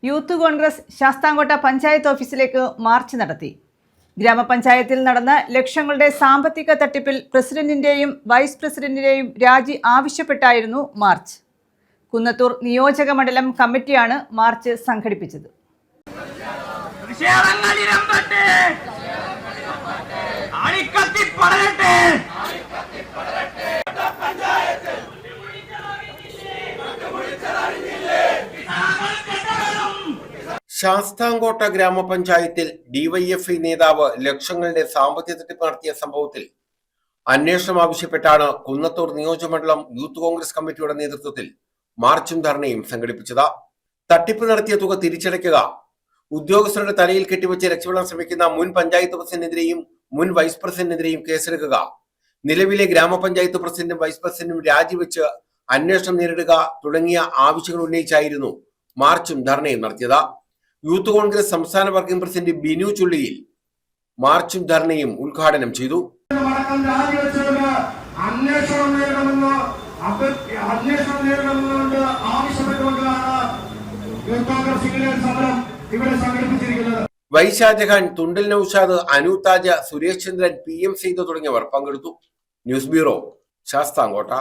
Youth Congress Sasthamkotta panchayat ഓഫീസിലേക്ക് March നടത്തി. ഗ്രാമപഞ്ചായത്തിൽ നടന്ന ലക്ഷങ്ങളുടെ സാമ്പത്തിക തട്ടിപ്പിൽ പ്രസിഡന്റിന്റെയും വൈസ് പ്രസിഡന്റിന്റെയും രാജി ആവശ്യപ്പെട്ടായിരുന്നു മാർച്ച്. കുന്നത്തൂർ നിയോജക മണ്ഡലം കമ്മിറ്റിയാണ് മാർച്ച് സംഘടിപ്പിച്ചത്. ശാസ്താംകോട്ട ഗ്രാമപഞ്ചായത്തിൽ ഡിവൈഎഫ്ഐ നേതാവ് ലക്ഷങ്ങളുടെ സാമ്പത്തിക തട്ടിപ്പ് നടത്തിയ സംഭവത്തിൽ അന്വേഷണം ആവശ്യപ്പെട്ടാണ് കുന്നത്തൂർ നിയോജകമണ്ഡലം യൂത്ത് കോൺഗ്രസ് കമ്മിറ്റിയുടെ നേതൃത്വത്തിൽ മാർച്ചും ധർണയും സംഘടിപ്പിച്ചത്. തട്ടിപ്പ് നടത്തിയ തുക തിരിച്ചടയ്ക്കുക, ഉദ്യോഗസ്ഥരുടെ തലയിൽ കെട്ടിവെച്ച് രക്ഷപ്പെടാൻ ശ്രമിക്കുന്ന മുൻ പഞ്ചായത്ത് പ്രസിഡന്റിനെതിരെയും മുൻ വൈസ് പ്രസിഡന്റിനെതിരെയും കേസെടുക്കുക, നിലവിലെ ഗ്രാമപഞ്ചായത്ത് പ്രസിഡന്റും വൈസ് പ്രസിഡന്റും രാജിവെച്ച് അന്വേഷണം നേരിടുക തുടങ്ങിയ ആവശ്യങ്ങൾ ഉന്നയിച്ചായിരുന്നു മാർച്ചും ധർണയും നടത്തിയത്. യൂത്ത് കോൺഗ്രസ് സംസ്ഥാന വർക്കിംഗ് പ്രസിഡന്റ് ബിനു ചുള്ളിയിൽ മാർച്ചും ധർണയും ഉദ്ഘാടനം ചെയ്തു. വൈ ഷാജഹാൻ, തുണ്ടൽ നൌഷാദ്, അനൂതാജ, സുരേഷ് ചന്ദ്രൻ, PM സെയ്ദ് തുടങ്ങിയവർ പങ്കെടുത്തു. News bureau, Sasthamkotta.